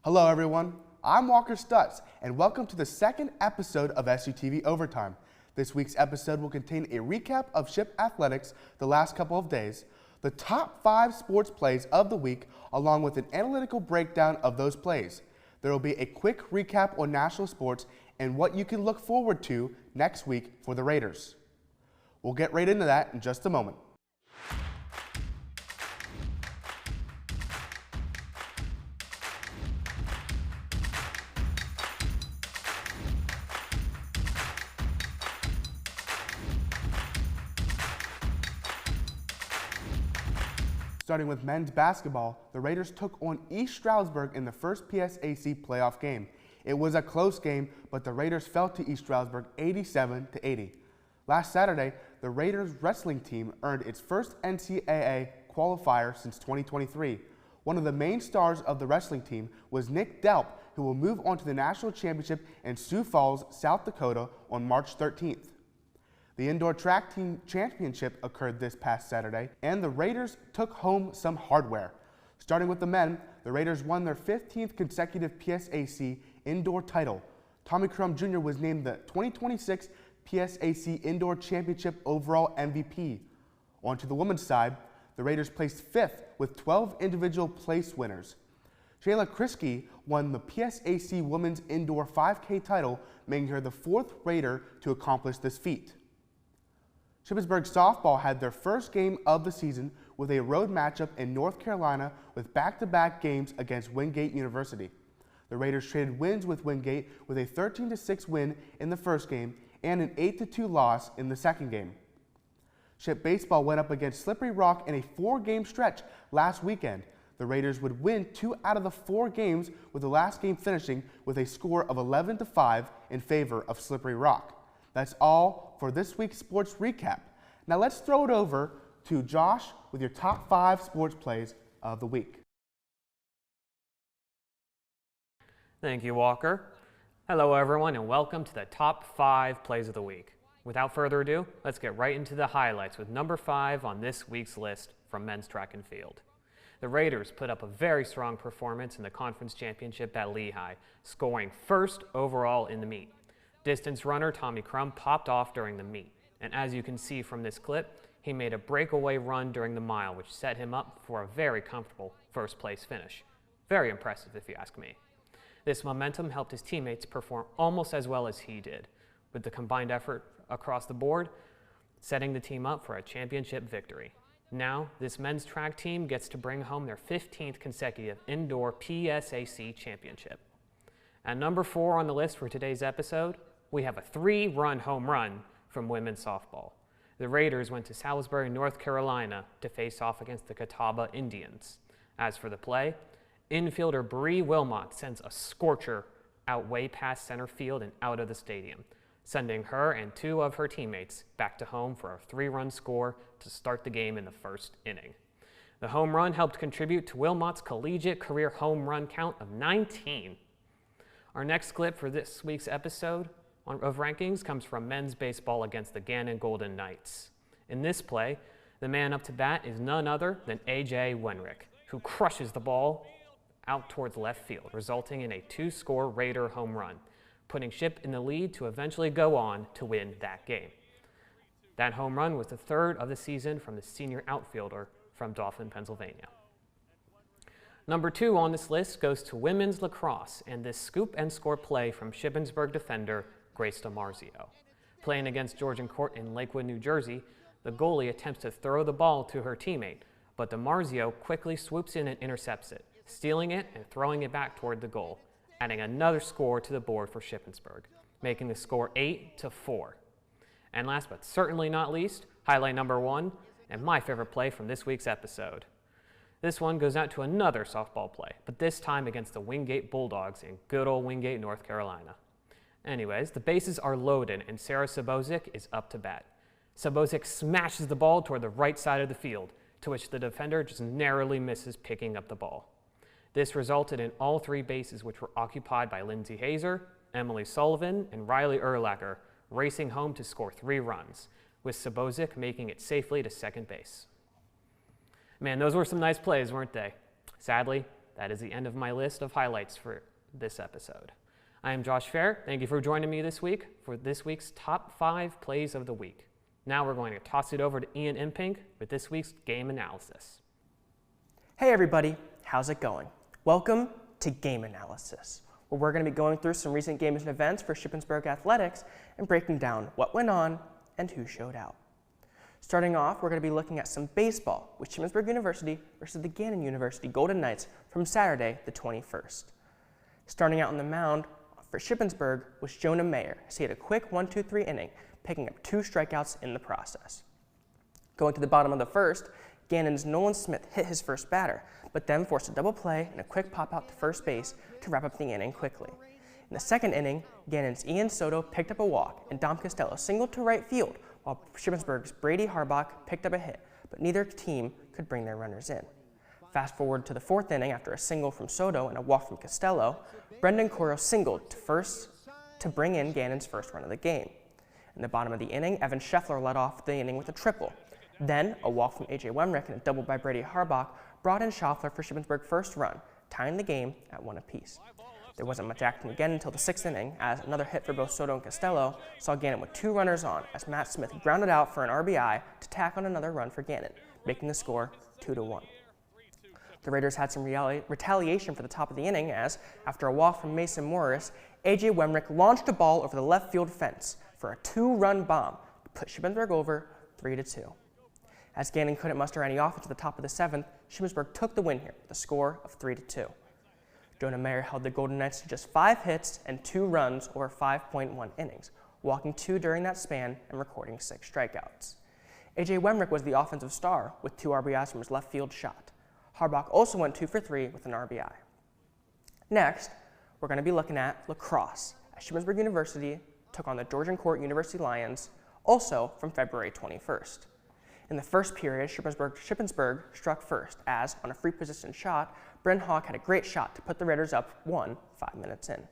Hello everyone, I'm Walker Stutz, and welcome to the second episode of SUTV Overtime. This week's episode will contain a recap of Ship Athletics the last couple of days, the top 5 sports plays of the week, along with an analytical breakdown of those plays. There will be a quick recap on national sports and what you can look forward to next week for the Raiders. We'll get right into that in just a moment. Starting with men's basketball, the Raiders took on East Stroudsburg in the first PSAC playoff game. It was a close game, but the Raiders fell to East Stroudsburg 87-80. Last Saturday, the Raiders wrestling team earned its first NCAA qualifier since 2023. One of the main stars of the wrestling team was Nick Delp, who will move on to the national championship in Sioux Falls, South Dakota on March 13th. The indoor track team championship occurred this past Saturday, and the Raiders took home some hardware. Starting with the men, the Raiders won their 15th consecutive PSAC indoor title. Tommy Crum Jr. was named the 2026 PSAC Indoor Championship overall MVP. On to the women's side, the Raiders placed 5th with 12 individual place winners. Shayla Kriske won the PSAC Women's Indoor 5K title, making her the 4th Raider to accomplish this feat. Shippensburg softball had their first game of the season with a road matchup in North Carolina with back-to-back games against Wingate University. The Raiders traded wins with Wingate with a 13-6 win in the first game and an 8-2 loss in the second game. Ship baseball went up against Slippery Rock in a 4-game stretch last weekend. The Raiders would win 2 out of the 4 games, with the last game finishing with a score of 11-5 in favor of Slippery Rock. That's all for this week's sports recap. Now let's throw it over to Josh with your top 5 sports plays of the week. Thank you, Walker. Hello, everyone, and welcome to the top 5 plays of the week. Without further ado, let's get right into the highlights with number 5 on this week's list from men's track and field. The Raiders put up a very strong performance in the conference championship at Lehigh, scoring 1st overall in the meet. Distance runner Tommy Crum popped off during the meet, and as you can see from this clip, he made a breakaway run during the mile, which set him up for a very comfortable first place finish. Very impressive if you ask me. This momentum helped his teammates perform almost as well as he did, with the combined effort across the board, setting the team up for a championship victory. Now, this men's track team gets to bring home their 15th consecutive indoor PSAC championship. At number 4 on the list for today's episode, we have a 3-run home run from women's softball. The Raiders went to Salisbury, North Carolina to face off against the Catawba Indians. As for the play, infielder Bree Wilmot sends a scorcher out way past center field and out of the stadium, sending her and 2 of her teammates back to home for a 3-run score to start the game in the first inning. The home run helped contribute to Wilmot's collegiate career home run count of 19. Our next clip for this week's episode of rankings comes from men's baseball against the Gannon Golden Knights. In this play, the man up to bat is none other than A.J. Wenrick, who crushes the ball out towards left field, resulting in a 2-score Raider home run, putting Ship in the lead to eventually go on to win that game. That home run was the 3rd of the season from the senior outfielder from Dauphin, Pennsylvania. Number 2 on this list goes to women's lacrosse and this scoop and score play from Shippensburg defender Grace DiMarzio. Playing against Georgian Court in Lakewood, New Jersey, the goalie attempts to throw the ball to her teammate, but DiMarzio quickly swoops in and intercepts it, stealing it and throwing it back toward the goal, adding another score to the board for Shippensburg, making the score 8-4. And last but certainly not least, highlight number 1 and my favorite play from this week's episode. This one goes out to another softball play, but this time against the Wingate Bulldogs in good old Wingate, North Carolina. Anyways, the bases are loaded and Sarah Sabozic is up to bat. Sabozic smashes the ball toward the right side of the field, to which the defender just narrowly misses picking up the ball. This resulted in all 3 bases, which were occupied by Lindsay Hazer, Emily Sullivan, and Riley Erlacher, racing home to score 3 runs, with Sabozic making it safely to second base. Man, those were some nice plays, weren't they? Sadly, That is the end of my list of highlights for this episode. I am Josh Fair. Thank you for joining me this week for this week's top 5 plays of the week. Now we're going to toss it over to Ian Impink with this week's game analysis. Hey everybody, how's it going? Welcome to Game Analysis, where we're going to be going through some recent games and events for Shippensburg Athletics and breaking down what went on and who showed out. Starting off, we're going to be looking at some baseball with Shippensburg University versus the Gannon University Golden Knights from Saturday the 21st. Starting out on the mound for Shippensburg was Jonah Mayer, as he had a quick 1-2-3 inning, picking up 2 strikeouts in the process. Going to the bottom of the first, Gannon's Nolan Smith hit his first batter, but then forced a double play and a quick pop out to first base to wrap up the inning quickly. In the second inning, Gannon's Ian Soto picked up a walk and Dom Costello singled to right field, while Shippensburg's Brady Harbach picked up a hit, but neither team could bring their runners in. Fast forward to the fourth inning, after a single from Soto and a walk from Costello, Brendan Coro singled to first to bring in Gannon's first run of the game. In the bottom of the inning, Evan Scheffler led off the inning with a triple. Then, a walk from A.J. Wemrick and a double by Brady Harbach brought in Scheffler for Shippensburg's first run, tying the game at 1 apiece. There wasn't much action again until the 6th inning, as another hit for both Soto and Costello saw Gannon with 2 runners on, as Matt Smith grounded out for an RBI to tack on another run for Gannon, making the score 2-1. The Raiders had some retaliation for the top of the inning, as, after a walk from Mason Morris, A.J. Wemrick launched a ball over the left field fence for a 2-run bomb to put Shippensburg over 3-2. As Gannon couldn't muster any offense at the top of the 7th, Shippensburg took the win here with a score of 3-2. Jonah Mayer held the Golden Knights to just 5 hits and 2 runs over 5.1 innings, walking 2 during that span and recording 6 strikeouts. A.J. Wemrick was the offensive star with 2 RBIs from his left field shot. Harbach also went 2 for 3 with an RBI. Next, we're going to be looking at lacrosse, as Shippensburg University took on the Georgian Court University Lions, also from February 21st. In the first period, Shippensburg struck first, as, on a free position shot, Bryn Hawk had a great shot to put the Raiders up 1 5 minutes in.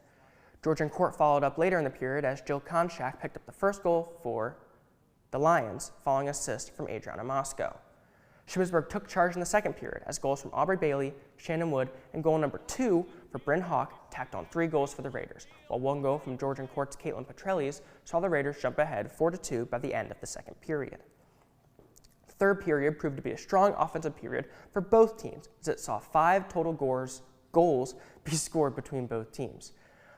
Georgian Court followed up later in the period, as Jill Konchak picked up the first goal for the Lions, following assist from Adriana Moscow. Shippensburg took charge in the second period, as goals from Aubrey Bailey, Shannon Wood, and goal number 2 for Bryn Hawk tacked on 3 goals for the Raiders, while 1 goal from Georgian Court's Caitlin Petrellis saw the Raiders jump ahead 4-2 by the end of the second period. The third period proved to be a strong offensive period for both teams, as it saw 5 total goals be scored between both teams.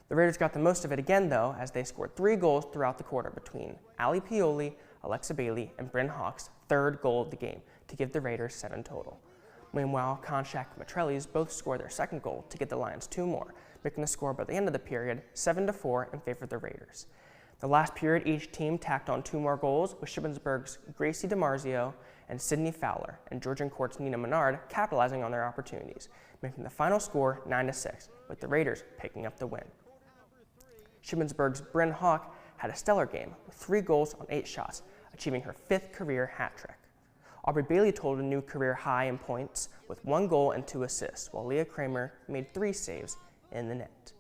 The Raiders got the most of it again, though, as they scored 3 goals throughout the quarter between Ali Pioli, Alexa Bailey, and Bryn Hawk's 3rd goal of the game, to give the Raiders 7 total. Meanwhile, Konchak and Petrellis both scored their 2nd goal to get the Lions 2 more, making the score by the end of the period 7-4 in favor of the Raiders. The last period, each team tacked on 2 more goals, with Shippensburg's Gracie DiMarzio and Sydney Fowler, and Georgian Court's Nina Menard capitalizing on their opportunities, making the final score 9-6, with the Raiders picking up the win. Shippensburg's Bryn Hawk had a stellar game, with 3 goals on 8 shots, achieving her 5th career hat trick. Aubrey Bailey totaled a new career high in points with 1 goal and 2 assists, while Leah Kramer made 3 saves in the net.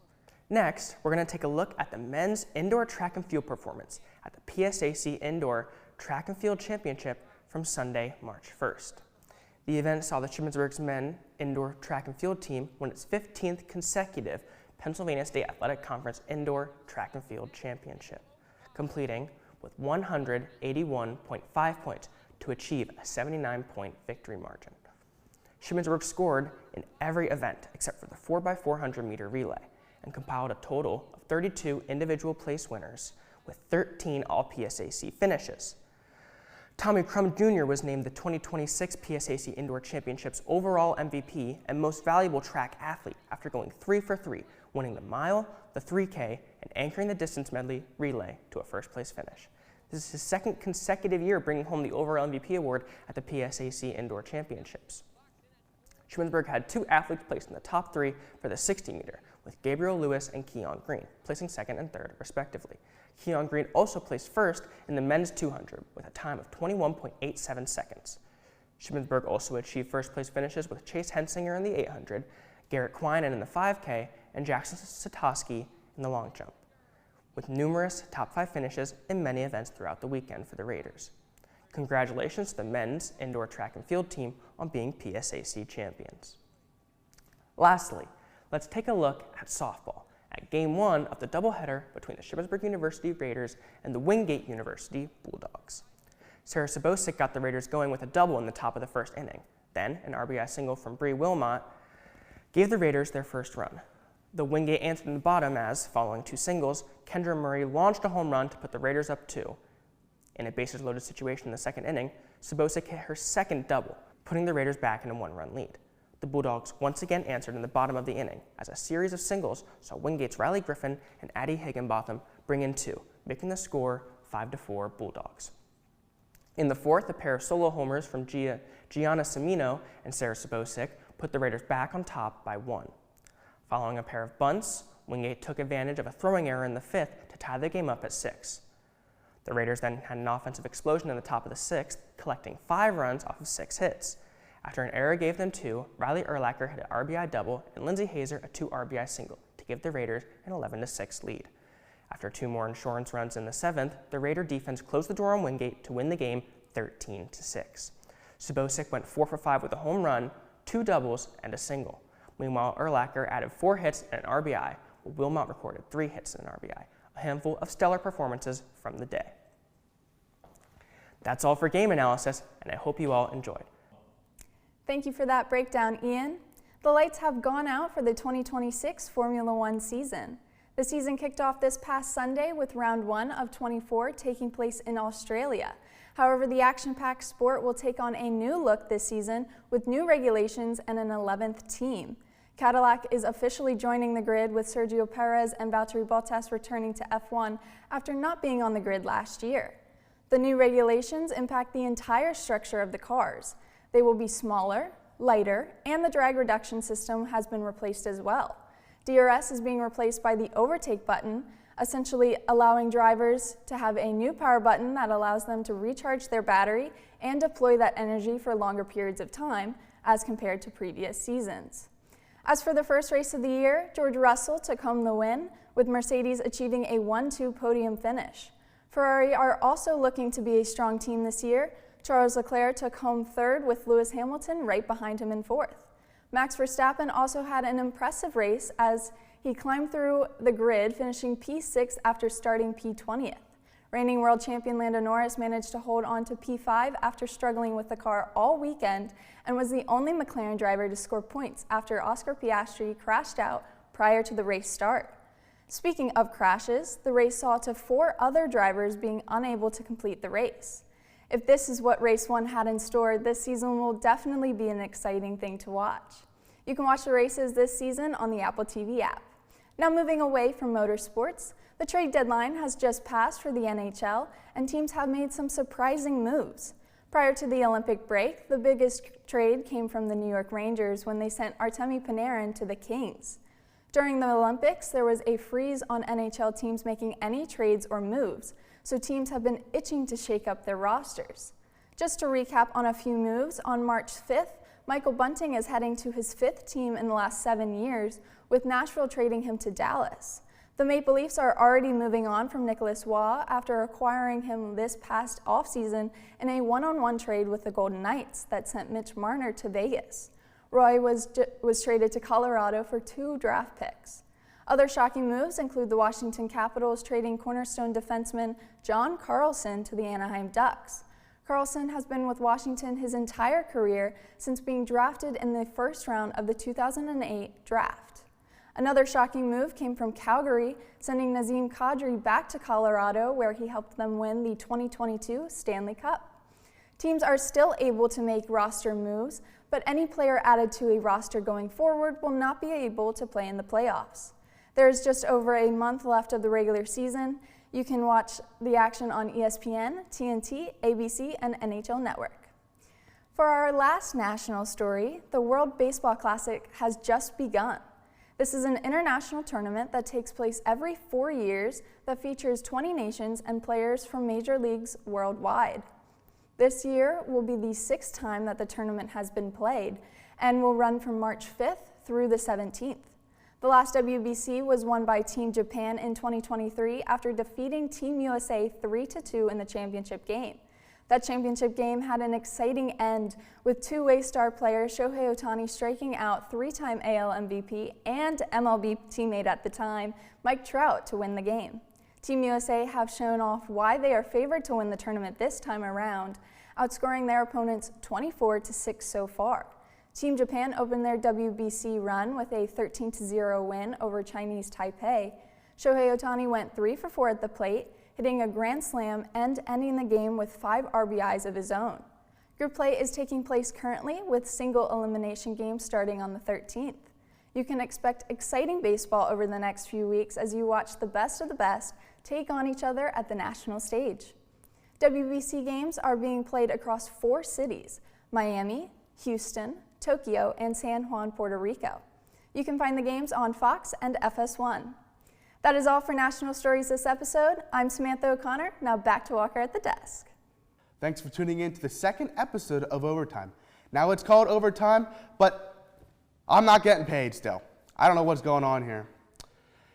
Next, we're going to take a look at the men's indoor track and field performance at the PSAC Indoor Track and Field Championship from Sunday, March 1st. The event saw the Shippensburg's men indoor track and field team win its 15th consecutive Pennsylvania State Athletic Conference Indoor Track and Field Championship, completing with 181.5 points to achieve a 79-point victory margin. Shippensburg scored in every event except for the 4x400 meter relay and compiled a total of 32 individual place winners with 13 all-PSAC finishes. Tommy Crum Jr. was named the 2026 PSAC Indoor Championships overall MVP and most valuable track athlete after going 3 for 3, winning the mile, the 3K, and anchoring the distance medley relay to a first-place finish. This is his 2nd consecutive year bringing home the overall MVP award at the PSAC Indoor Championships. Shippensburg had 2 athletes placed in the top 3 for the 60-meter, with Gabriel Lewis and Keon Green, placing 2nd and 3rd, respectively. Keon Green also placed 1st in the men's 200 with a time of 21.87 seconds. Shippensburg also achieved first-place finishes with Chase Hensinger in the 800, Garrett Quinan in the 5K, and Jackson Satoski in the long jump, with numerous top 5 finishes in many events throughout the weekend for the Raiders. Congratulations to the men's indoor track and field team on being PSAC champions. Lastly, let's take a look at softball at Game 1 of the doubleheader between the Shippensburg University Raiders and the Wingate University Bulldogs. Sarah Sabosic got the Raiders going with a double in the top of the first inning. Then, an RBI single from Bree Wilmot gave the Raiders their first run. The Wingate answered in the bottom as, following two singles, Kendra Murray launched a home run to put the Raiders up 2. In a bases-loaded situation in the second inning, Sabosic hit her second double, putting the Raiders back in a 1-run lead. The Bulldogs once again answered in the bottom of the inning as a series of singles saw Wingate's Riley Griffin and Addie Higginbotham bring in 2, making the score 5-4 Bulldogs. In the fourth, a pair of solo homers from Gianna Semino and Sarah Sabosic put the Raiders back on top by 1. Following a pair of bunts, Wingate took advantage of a throwing error in the fifth to tie the game up at 6. The Raiders then had an offensive explosion in the top of the sixth, collecting 5 runs off of 6 hits. After an error gave them 2, Riley Urlacher hit an RBI double and Lindsay Hazer a 2 RBI single to give the Raiders an 11-6 lead. After 2 more insurance runs in the 7th, the Raider defense closed the door on Wingate to win the game 13-6. Sabosic went 4 for 5 with a home run, 2 doubles, and a single. Meanwhile, Urlacher added 4 hits and an RBI, while Wilmot recorded 3 hits and an RBI, a handful of stellar performances from the day. That's all for game analysis, and I hope you all enjoyed. Thank you for that breakdown, Ian. The lights have gone out for the 2026 Formula One season. The season kicked off this past Sunday with round 1 of 24 taking place in Australia. However, the action-packed sport will take on a new look this season with new regulations and an 11th team. Cadillac is officially joining the grid with Sergio Perez and Valtteri Bottas returning to F1 after not being on the grid last year. The new regulations impact the entire structure of the cars. They will be smaller, lighter, and the drag reduction system has been replaced as well. DRS is being replaced by the overtake button, essentially allowing drivers to have a new power button that allows them to recharge their battery and deploy that energy for longer periods of time as compared to previous seasons. As for the first race of the year, George Russell took home the win, with Mercedes achieving a 1-2 podium finish. Ferrari are also looking to be a strong team this year. Charles Leclerc took home 3rd with Lewis Hamilton right behind him in 4th. Max Verstappen also had an impressive race as he climbed through the grid, finishing P6 after starting P20th. Reigning world champion Lando Norris managed to hold on to P5 after struggling with the car all weekend and was the only McLaren driver to score points after Oscar Piastri crashed out prior to the race start. Speaking of crashes, the race saw to 4 other drivers being unable to complete the race. If this is what Race 1 had in store, this season will definitely be an exciting thing to watch. You can watch the races this season on the Apple TV app. Now moving away from motorsports, the trade deadline has just passed for the NHL, and teams have made some surprising moves. Prior to the Olympic break, the biggest trade came from the New York Rangers when they sent Artemi Panarin to the Kings. During the Olympics, there was a freeze on NHL teams making any trades or moves, so teams have been itching to shake up their rosters. Just to recap on a few moves, on March 5th, Michael Bunting is heading to his 5th team in the last 7 years, with Nashville trading him to Dallas. The Maple Leafs are already moving on from Nicholas Waugh after acquiring him this past offseason in a one-on-one trade with the Golden Knights that sent Mitch Marner to Vegas. Roy was traded to Colorado for 2 draft picks. Other shocking moves include the Washington Capitals trading cornerstone defenseman John Carlson to the Anaheim Ducks. Carlson has been with Washington his entire career since being drafted in the first round of the 2008 draft. Another shocking move came from Calgary, sending Nazem Kadri back to Colorado, where he helped them win the 2022 Stanley Cup. Teams are still able to make roster moves, but any player added to a roster going forward will not be able to play in the playoffs. There's just over a month left of the regular season. You can watch the action on ESPN, TNT, ABC, and NHL Network. For our last national story, the World Baseball Classic has just begun. This is an international tournament that takes place every 4 years that features 20 nations and players from major leagues worldwide. This year will be the 6th time that the tournament has been played and will run from March 5th through the 17th. The last WBC was won by Team Japan in 2023 after defeating Team USA 3-2 in the championship game. That championship game had an exciting end with two-way star player Shohei Ohtani striking out three-time AL MVP and MLB teammate at the time, Mike Trout, to win the game. Team USA have shown off why they are favored to win the tournament this time around, outscoring their opponents 24-6 so far. Team Japan opened their WBC run with a 13-0 win over Chinese Taipei. Shohei Ohtani went 3 for 4 at the plate, hitting a grand slam and ending the game with 5 RBIs of his own. Group play is taking place currently with single elimination games starting on the 13th. You can expect exciting baseball over the next few weeks as you watch the best of the best take on each other at the national stage. WBC games are being played across 4 cities: Miami, Houston, Tokyo, and San Juan, Puerto Rico. You can find the games on Fox and FS1. That is all for National Stories this episode. I'm Samantha O'Connor. Now back to Walker at the desk. Thanks for tuning in to the second episode of Overtime. Now it's called Overtime, but I'm not getting paid still. I don't know what's going on here.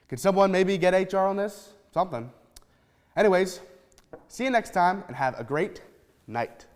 Could someone maybe get HR on this? Something. Anyways, see you next time and have a great night.